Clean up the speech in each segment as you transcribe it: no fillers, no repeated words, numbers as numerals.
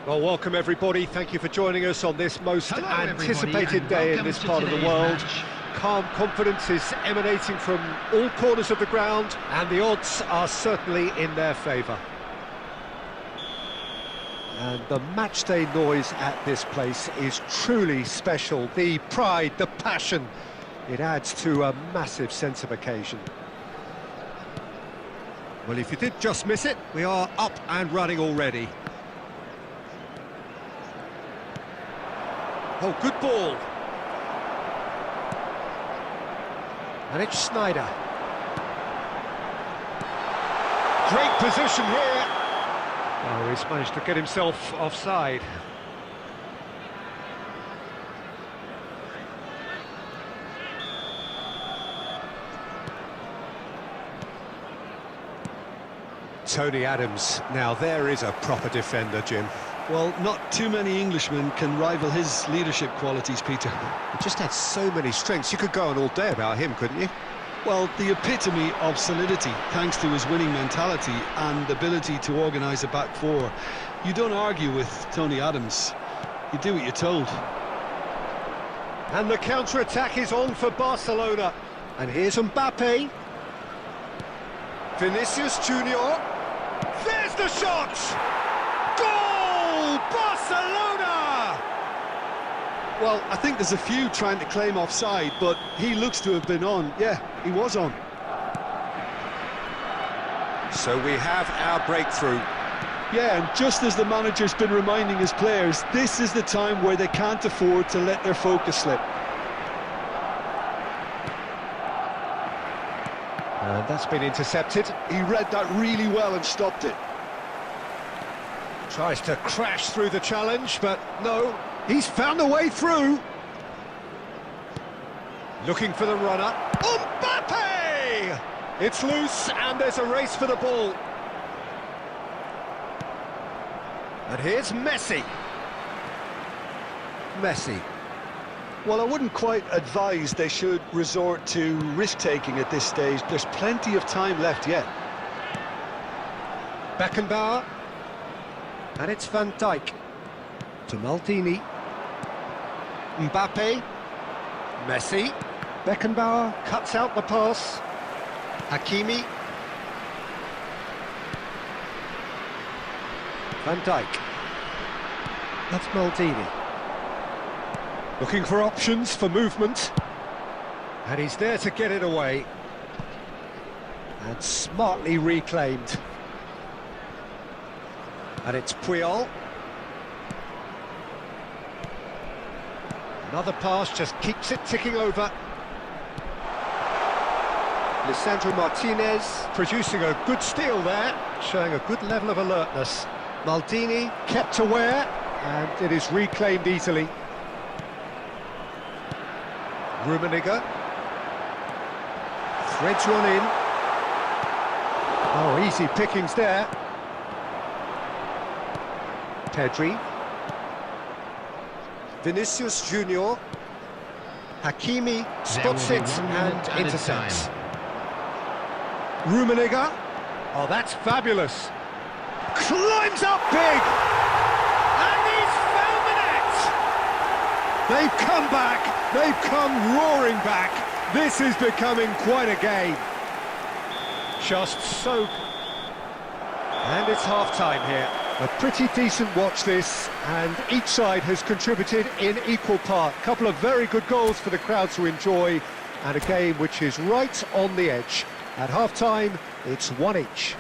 Well, welcome everybody. Thank you for joining us on this most anticipated day in this part of the world. Calm confidence is emanating from all corners of the ground, and the odds are certainly in their favour. And the matchday noise at this place is truly special. The pride, the passion, it adds to a massive sense of occasion. Well, if you did just miss it, we are up and running already. Oh, good ball. And it's Snyder. Great position here. Oh, he's managed to get himself offside. Tony Adams. Now there is a proper defender, Jim. Well, not too many Englishmen can rival his leadership qualities, Peter. He just had so many strengths. You could go on all day about him, couldn't you? Well, the epitome of solidity, thanks to his winning mentality and ability to organise a back four. You don't argue with Tony Adams. You do what you're told. And the counter-attack is on for Barcelona. And here's Mbappe. Vinicius Junior. There's the shot! Goal! Barcelona! Well, I think there's a few trying to claim offside, but he looks to have been on. Yeah, he was on. So we have our breakthrough. Yeah, and just as the manager's been reminding his players, this is the time where they can't afford to let their focus slip. And that's been intercepted. He read that really well and stopped it. Tries to crash through the challenge, but no, he's found a way through. Looking for the runner. Mbappe! It's loose, and there's a race for the ball. And here's Messi. Messi. Well, I wouldn't quite advise they should resort to risk-taking at this stage. There's plenty of time left yet. Beckenbauer. And it's Van Dijk. To Maldini. Mbappe. Messi. Beckenbauer cuts out the pass. Hakimi. Van Dijk. That's Maldini. Looking for options for movement. And he's there to get it away. And smartly reclaimed. And it's Puyol. Another pass just keeps it ticking over. Lisandro Martinez producing a good steal there, showing a good level of alertness. Maldini kept aware, and it is reclaimed easily. Rummenigge threads one in. Oh, easy pickings there. Pedri. Vinicius Junior. Hakimi spots it and intercepts. Rummenigge. Oh, that's fabulous. Climbs up big. And he's found the net. They've come back. They've come roaring back. This is becoming quite a game. Just so... And it's half-time here. A pretty decent watch this, and each side has contributed in equal part. A couple of very good goals for the crowd to enjoy, and a game which is right on the edge. At half-time, it's one each.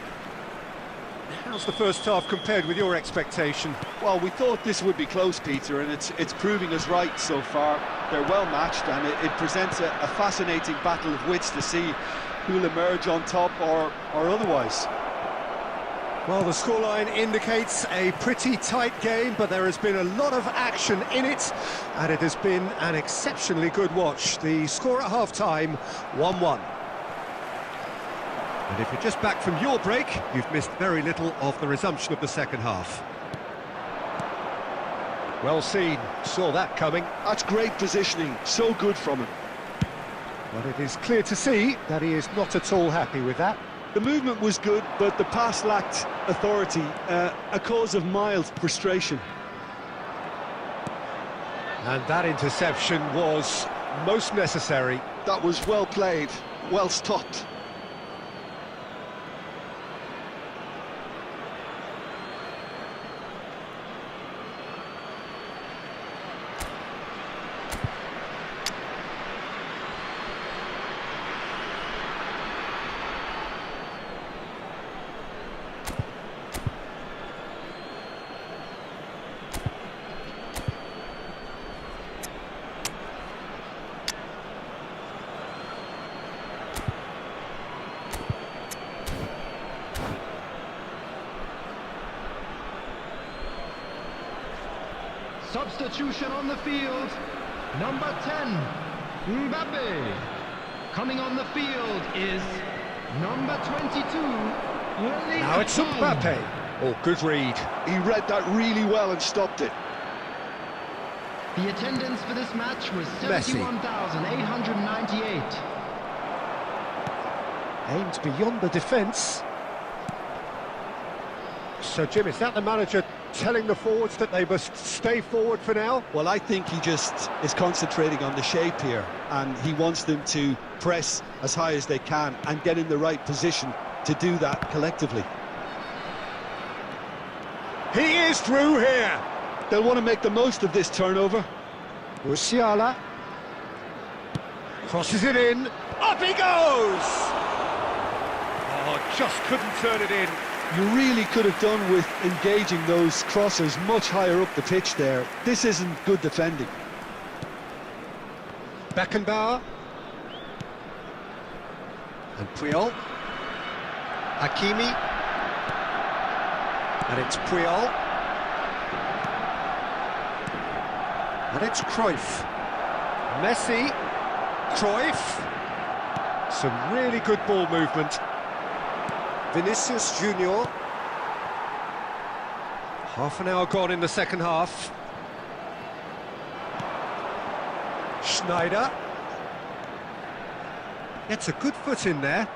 How's the first half compared with your expectation? Well, we thought this would be close, Peter, and it's proving us right so far. They're well matched, and it presents a fascinating battle of wits to see who'll emerge on top or otherwise. Well, the scoreline indicates a pretty tight game, but there has been a lot of action in it, and it has been an exceptionally good watch. The score at half-time, 1-1. And if you're just back from your break, you've missed very little of the resumption of the second half. Well seen, saw that coming. That's great positioning, so good from him. But it is clear to see that he is not at all happy with that. The movement was good, but the pass lacked authority, a cause of mild frustration. And that interception was most necessary. That was well played, well stopped. Substitution on the field, number 10, Mbappe. Coming on the field is number 22, Now it's Mbappe. Oh, good read. He read that really well and stopped it. The attendance for this match was Messi. 71,898. Aimed beyond the defence. So, Jim, is that the manager telling the forwards that they must stay forward for now? Well, I think he just is concentrating on the shape here, and he wants them to press as high as they can and get in the right position to do that collectively. He is through here. They'll want to make the most of this turnover. Musiala crosses it in. Up he goes! Oh, just couldn't turn it in. You really could have done with engaging those crossers much higher up the pitch there. This isn't good defending. Beckenbauer. And Puyol. Hakimi. And it's Puyol. And it's Cruyff. Messi. Cruyff. Some really good ball movement. Vinicius Junior. Half an hour gone in the second half. Schneider. Gets a good foot in there.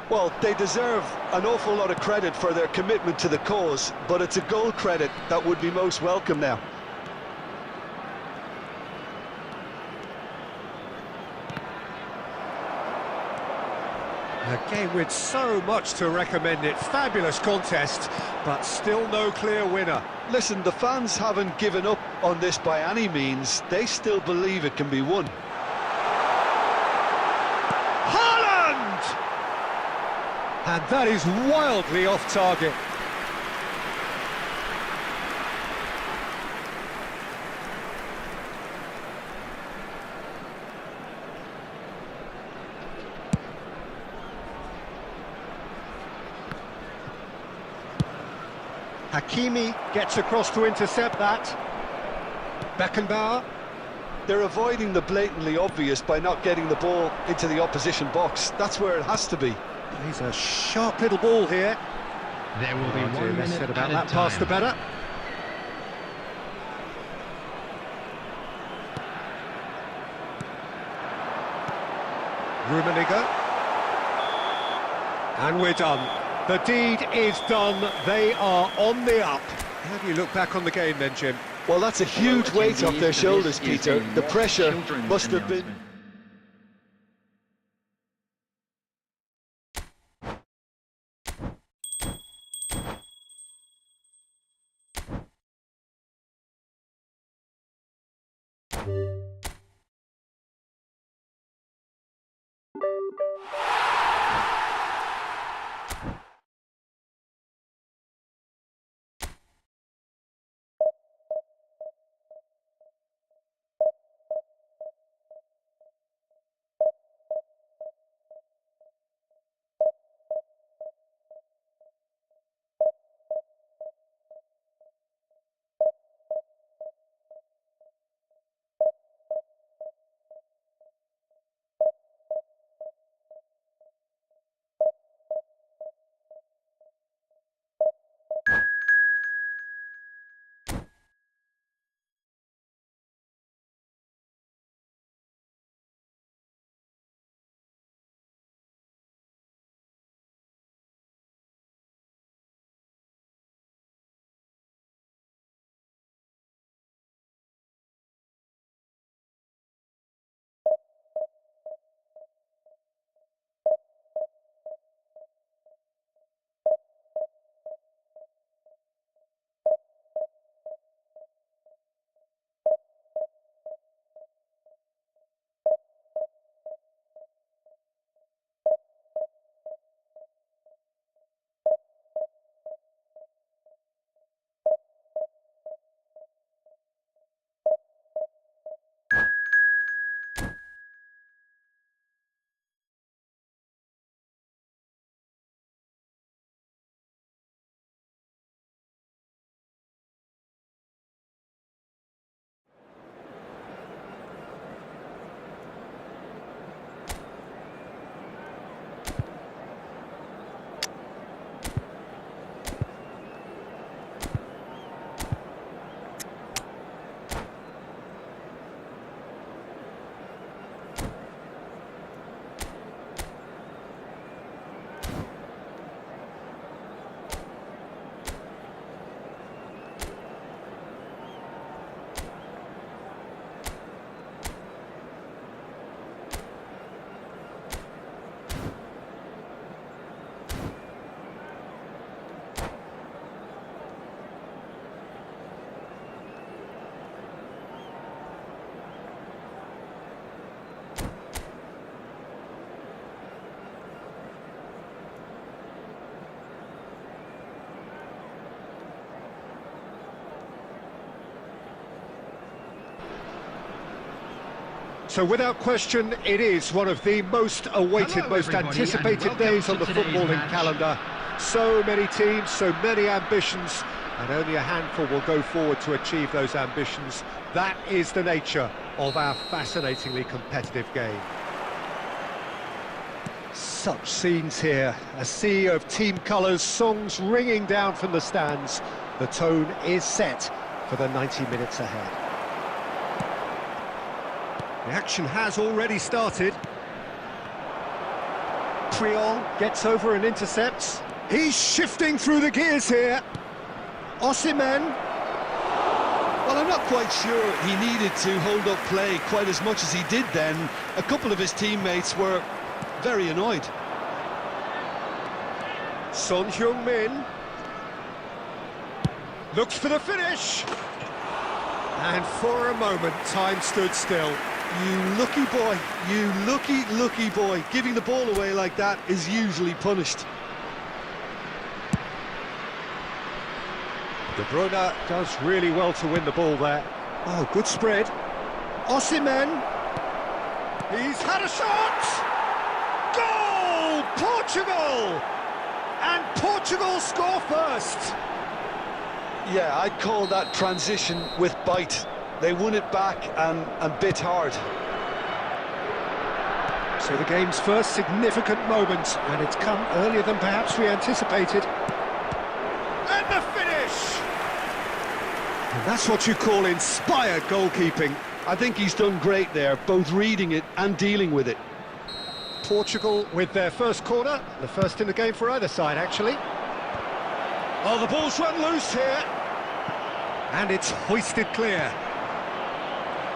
Well, they deserve an awful lot of credit for their commitment to the cause, but it's a goal credit that would be most welcome now. A game with so much to recommend it. Fabulous contest, but still no clear winner. Listen, the fans haven't given up on this by any means. They still believe it can be won. Haaland! And that is wildly off target. Hakimi gets across to intercept that. Beckenbauer. They're avoiding the blatantly obvious by not getting the ball into the opposition box. That's where it has to be. He's a sharp little ball here. There will be 1 Less minute said about added that pass, the time. better. Rummenigge. And we're done. The deed is done. They are on the up. How do you look back on the game then, Jim? Well, that's a huge weight off their shoulders, Peter. The pressure must have been... So without question, it is one of the most awaited, Hello, most everybody, anticipated and welcome days on to the today's footballing match. calendar. So many teams, so many ambitions, and only a handful will go forward to achieve those ambitions. That is the nature of our fascinatingly competitive game. Such scenes here, a sea of team colours, songs ringing down from the stands. The tone is set for the 90 minutes ahead. The action has already started. Priol gets over and intercepts. He's shifting through the gears here. Osimhen. Well, I'm not quite sure he needed to hold up play quite as much as he did then. A couple of his teammates were very annoyed. Son Heung-min looks for the finish. And for a moment, time stood still. You lucky boy, you lucky boy. Giving the ball away like that is usually punished. De Bruyne does really well to win the ball there. Oh, good spread. Osimhen. He's had a shot! Goal! Portugal! And Portugal score first. Yeah, I'd call that transition with bite. They won it back and bit hard. So the game's first significant moment, and it's come earlier than perhaps we anticipated. And the finish! And that's what you call inspired goalkeeping. I think he's done great there, both reading it and dealing with it. Portugal with their first corner, the first in the game for either side, actually. Oh, the ball's run loose here. And it's hoisted clear.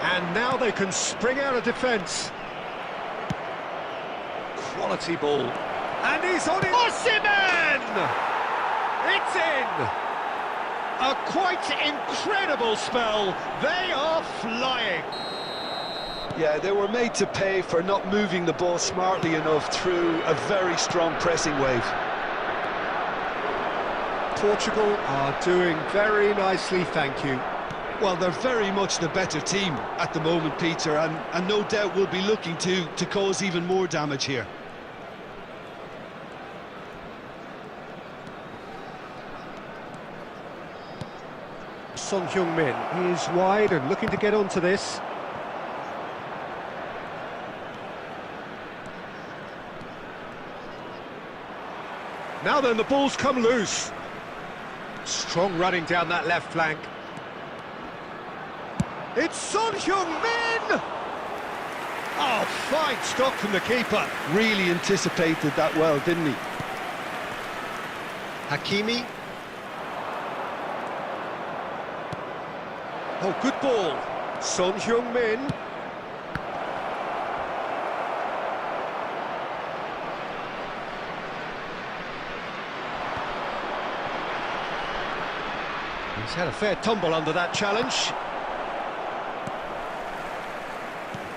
And now they can spring out of defence. Quality ball. And he's on it. Osimhen! It's in! A quite incredible spell. They are flying. Yeah, they were made to pay for not moving the ball smartly enough through a very strong pressing wave. Portugal are doing very nicely, thank you. Well, they're very much the better team at the moment, Peter, and no doubt will be looking to cause even more damage here. Son Heung-min is wide and looking to get onto this. Now then, the ball's come loose. Strong running down that left flank. It's Son Heung-min! Oh, fine stop from the keeper. Really anticipated that well, didn't he? Hakimi. Oh, good ball. Son Heung-min. He's had a fair tumble under that challenge.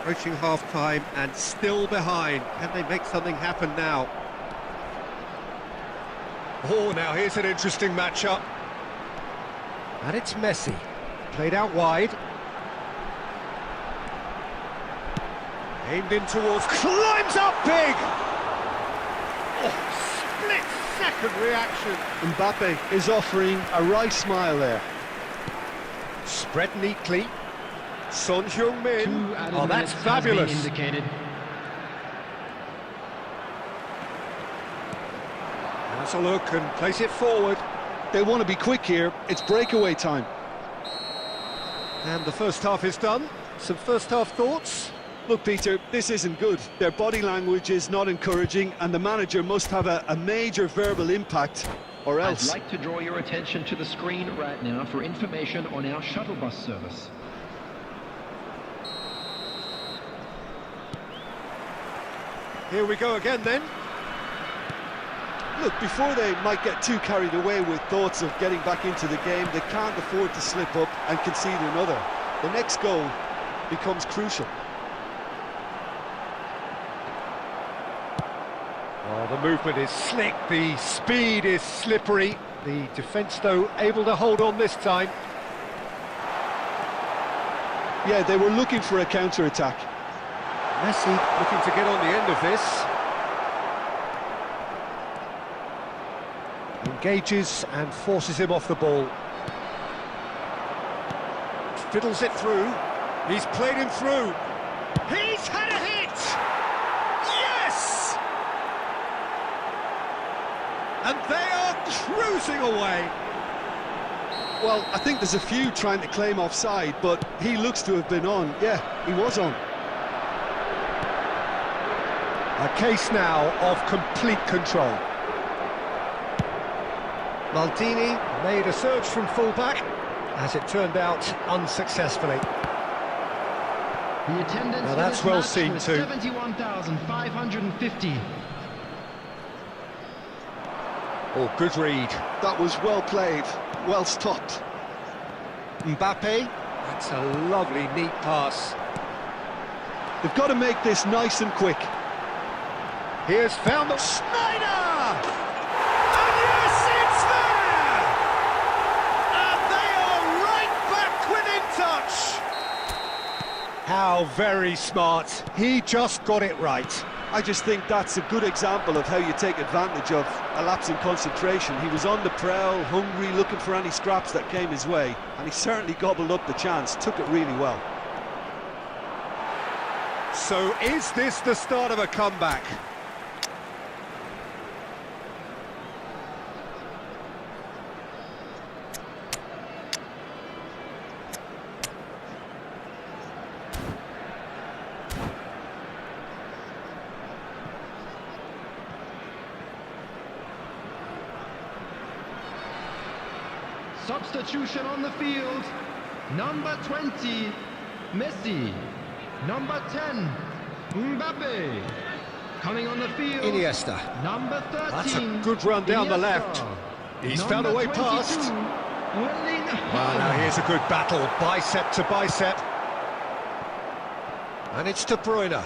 Approaching half-time and still behind. Can they make something happen now? Oh, now here's an interesting matchup. And it's Messi. Played out wide. Aimed in towards... Climbs up big! Oh, split-second reaction. Mbappe is offering a right smile there. Spread neatly. Son Heung-min. 2 added Oh, minutes that's has fabulous. been indicated. Has a look and plays it forward. They want to be quick here. It's breakaway time. And the first half is done. Some first half thoughts? Look, Peter, this isn't good. Their body language is not encouraging, and the manager must have a major verbal impact, or else. I'd like to draw your attention to the screen right now for information on our shuttle bus service. Here we go again then. Look, before they might get too carried away with thoughts of getting back into the game, they can't afford to slip up and concede another. The next goal becomes crucial. Oh, the movement is slick, the speed is slippery. The defence, though, able to hold on this time. Yeah, they were looking for a counter-attack. Messi looking to get on the end of this. Engages and forces him off the ball. Fiddles it through. He's played him through. He's had a hit! Yes! And they are cruising away. Well, I think there's a few trying to claim offside, but he looks to have been on. Yeah, he was on. A case now of complete control. Maldini made a surge from full-back, as it turned out unsuccessfully. The attendance Now for that's this well match seen was too. 71,550. Oh, good read. That was well played, well stopped. Mbappe, that's a lovely, neat pass. They've got to make this nice and quick. Here's found the Schneider! And yes, it's there! And they are right back within touch! How very smart. He just got it right. I just think that's a good example of how you take advantage of a lapse in concentration. He was on the prowl, hungry, looking for any scraps that came his way, and he certainly gobbled up the chance, took it really well. So is this the start of a comeback? Substitution on the field. Number 20, Messi. Number 10, Mbappe. Coming on the field, Iniesta. number 13. That's a good run down the left. He's found a way past. Now here's a good battle, bicep to bicep. And it's De Bruyne.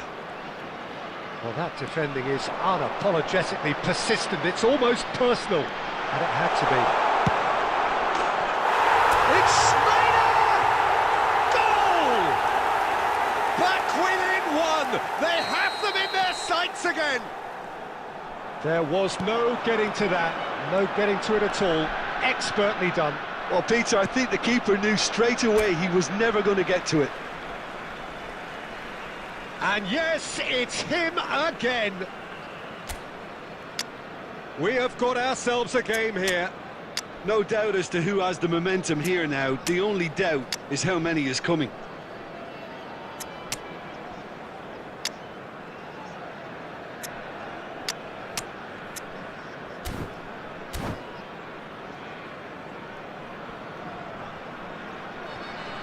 Well, that defending is unapologetically persistent. It's almost personal. And it had to be. It's Schneider! Goal! Back within one! They have them in their sights again! There was no getting to that, no getting to it at all. Expertly done. Well, Peter, I think the keeper knew straight away he was never going to get to it. And yes, it's him again. We have got ourselves a game here. No doubt as to who has the momentum here now. The only doubt is how many is coming.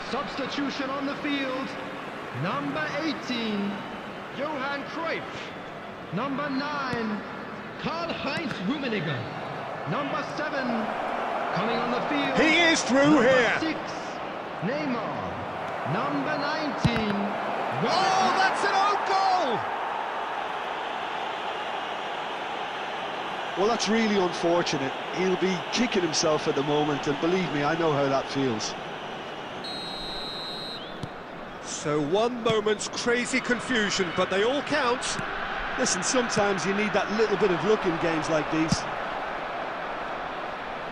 Substitution on the field. Number 18, Johan Cruyff. Number 9, Karl-Heinz Rummenigge. Number 7, coming on the field. He is through number here. 6, Neymar. Number 19. Oh, that's an own goal! Well, that's really unfortunate. He'll be kicking himself at the moment, and believe me, I know how that feels. So one moment's crazy confusion, but they all count. Listen, sometimes you need that little bit of luck in games like these.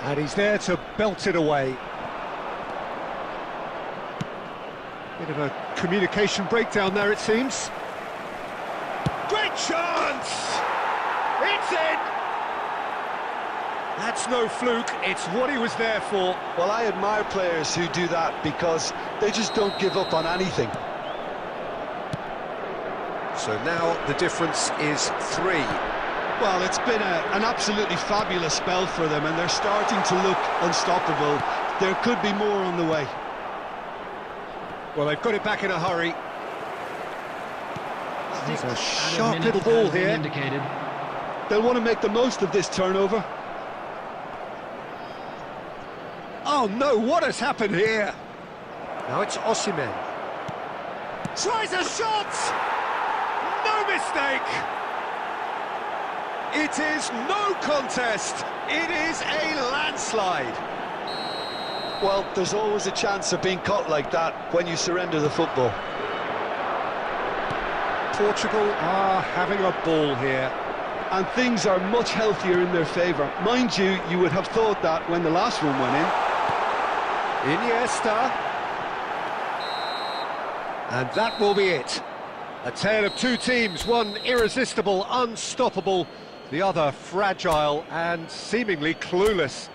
And he's there to belt it away. Bit of a communication breakdown there, it seems. Great chance! It's in! That's no fluke, it's what he was there for. Well, I admire players who do that because they just don't give up on anything. So now the difference is 3. Well, it's been an absolutely fabulous spell for them, and they're starting to look unstoppable. There could be more on the way. Well, they've got it back in a hurry. There's a sharp minute little ball has been here. indicated. They'll want to make the most of this turnover. Oh no, what has happened here? Now it's Osimhen. Tries a shot! No mistake! It is no contest. It is a landslide. Well, there's always a chance of being caught like that when you surrender the football. Portugal are having a ball here. And things are much healthier in their favour. Mind you, you would have thought that when the last one went in. Iniesta. And that will be it. A tale of two teams, one irresistible, unstoppable, the other fragile and seemingly clueless.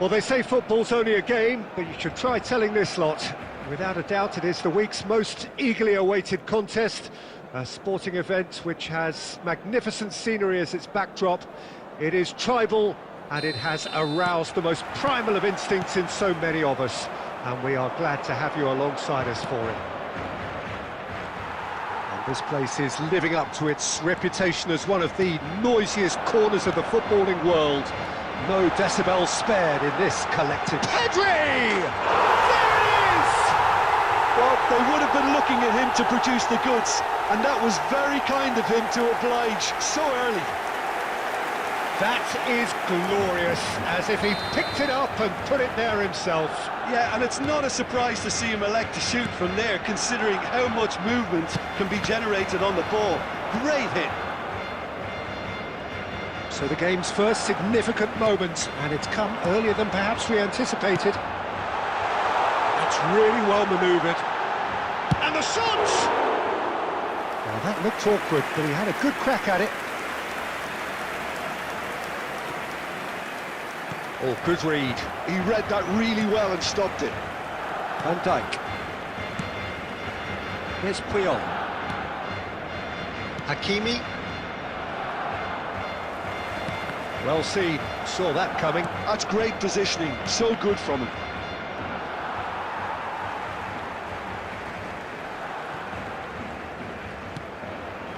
Well, they say football's only a game, but you should try telling this lot. Without a doubt, it is the week's most eagerly awaited contest, a sporting event which has magnificent scenery as its backdrop. It is tribal, and it has aroused the most primal of instincts in so many of us, and we are glad to have you alongside us for it. And this place is living up to its reputation as one of the noisiest corners of the footballing world. No decibels spared in this collective. Pedri! There it is! Well, they would have been looking at him to produce the goods, and that was very kind of him to oblige so early. That is glorious, as if he picked it up and put it there himself. Yeah, and it's not a surprise to see him elect to shoot from there, considering how much movement can be generated on the ball. Great hit. So the game's first significant moment, and it's come earlier than perhaps we anticipated. It's really well manoeuvred. And the shot! Now that looked awkward, but he had a good crack at it. Oh, good read. He read that really well and stopped it. Van Dijk. Here's Puyol. Hakimi. Well seen, saw that coming. That's great positioning, so good from him.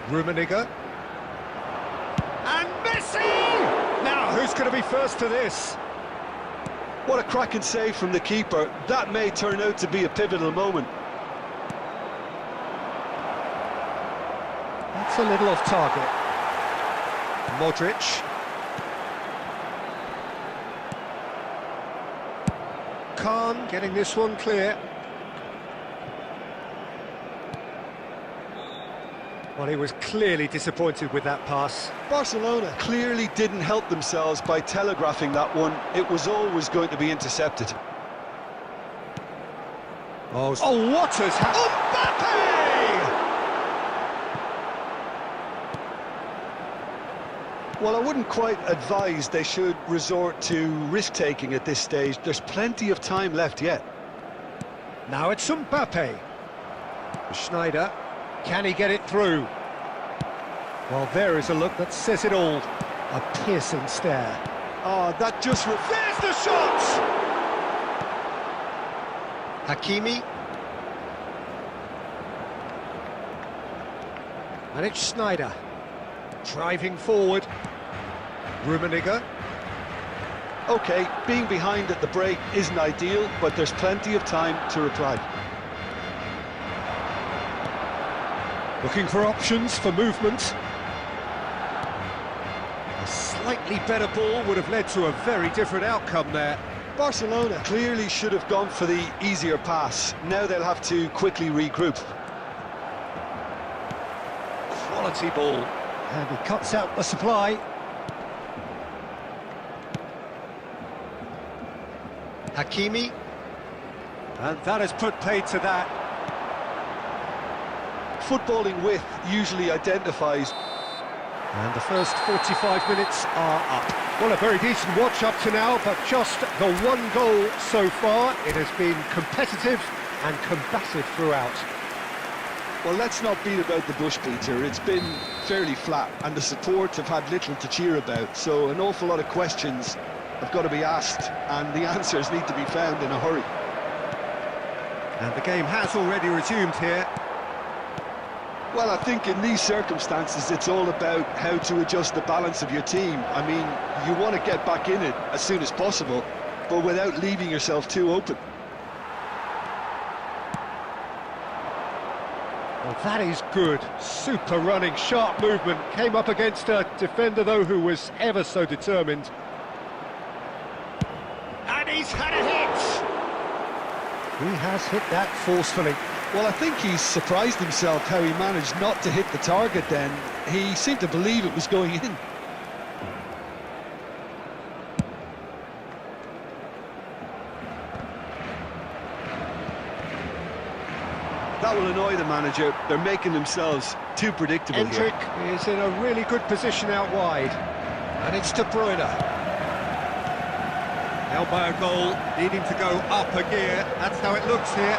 Rummenigge. And Messi! Now, who's going to be first to this? What a cracking save from the keeper. That may turn out to be a pivotal moment. That's a little off target. Modric. Khan getting this one clear. Well, he was clearly disappointed with that pass. Barcelona clearly didn't help themselves by telegraphing that one. It was always going to be intercepted. Oh, what has happened? Mbappe! Well, I wouldn't quite advise they should resort to risk-taking at this stage. There's plenty of time left yet. Now it's Mbappe. Schneider. Can he get it through? Well, there is a look that says it all. A piercing stare. Oh, that just... There's the shot! Hakimi. And it's Schneider. Driving forward. Rummenigge. OK, being behind at the break isn't ideal, but there's plenty of time to reply. Looking for options for movement. A slightly better ball would have led to a very different outcome there. Barcelona clearly should have gone for the easier pass. Now they'll have to quickly regroup. Quality ball. And he cuts out the supply. Hakimi. And that has put paid to that. Footballing width usually identifies. And the first 45 minutes are up. Well, a very decent watch up to now, but just the one goal so far. It has been competitive and combative throughout. Well, let's not beat about the bush, Peter. It's been fairly flat, and the support have had little to cheer about. So an awful lot of questions have got to be asked, and the answers need to be found in a hurry. And the game has already resumed here. Well, I think in these circumstances, it's all about how to adjust the balance of your team. I mean, you want to get back in it as soon as possible, but without leaving yourself too open. Well, that is good. Super running, sharp movement. Came up against a defender, though, who was ever so determined. And he's had a hit! He has hit that forcefully. Well, I think he's surprised himself how he managed not to hit the target then. He seemed to believe it was going in. That will annoy the manager. They're making themselves too predictable here. Endrick is in a really good position out wide. And it's De Bruyne. Held by a goal, needing to go up a gear. That's how it looks here.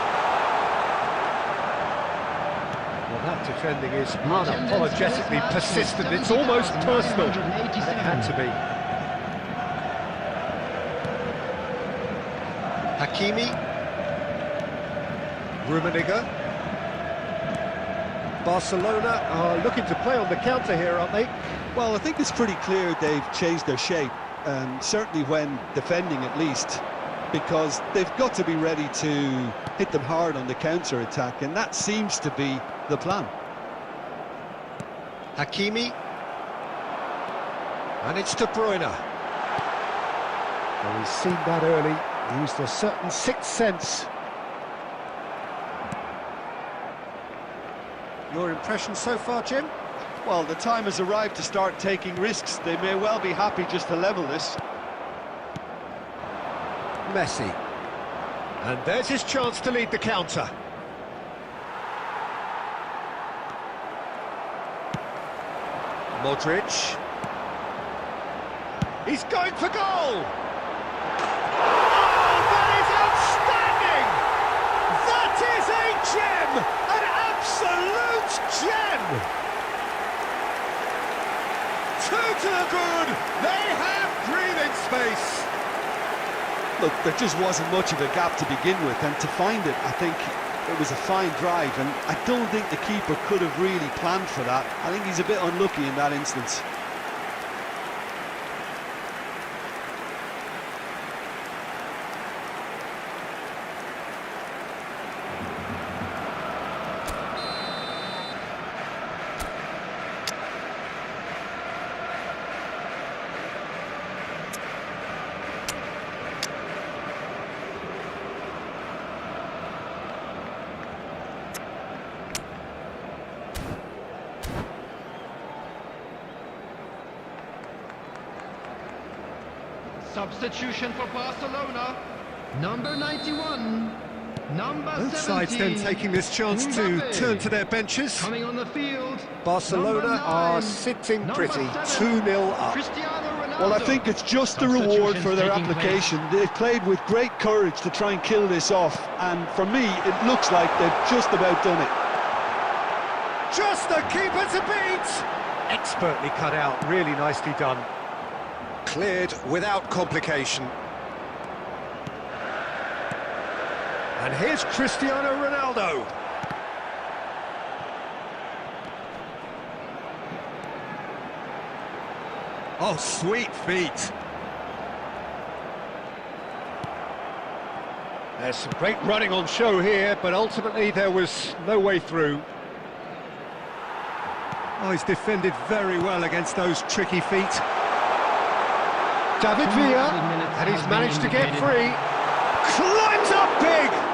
Well, that defending is unapologetically persistent. It's almost personal. And it had to be. Hakimi. Rummenigge. Barcelona are looking to play on the counter here, aren't they? Well, I think it's pretty clear they've changed their shape, certainly when defending at least, because they've got to be ready to hit them hard on the counter-attack, and that seems to be the plan. Hakimi. And it's De Bruyne. Well, he's seen that early, used a certain sixth sense. Your impression so far, Jim? Well, the time has arrived to start taking risks. They may well be happy just to level this. Messi. And there's his chance to lead the counter. Modric. He's going for goal! Oh, that is outstanding! That is a gem! An absolute gem! Two to the good! They have breathing space! Look, there just wasn't much of a gap to begin with, and to find it, I think it was a fine drive, and I don't think the keeper could have really planned for that. I think he's a bit unlucky in that instance. Substitution for Barcelona, number 91, number 17. Both sides then taking this chance to turn to their benches. Coming on the field, Barcelona are sitting pretty, 2-0 up. Cristiano Ronaldo. Well, I think it's just the reward for their application. They've played with great courage to try and kill this off, and for me, it looks like they've just about done it. Just the keeper to beat! Expertly cut out, really nicely done. Cleared without complication. And here's Cristiano Ronaldo. Oh, sweet feet. There's some great running on show here, but ultimately there was no way through. Oh, he's defended very well against those tricky feet. David Villa, and he's managed to get free. Climbs up big!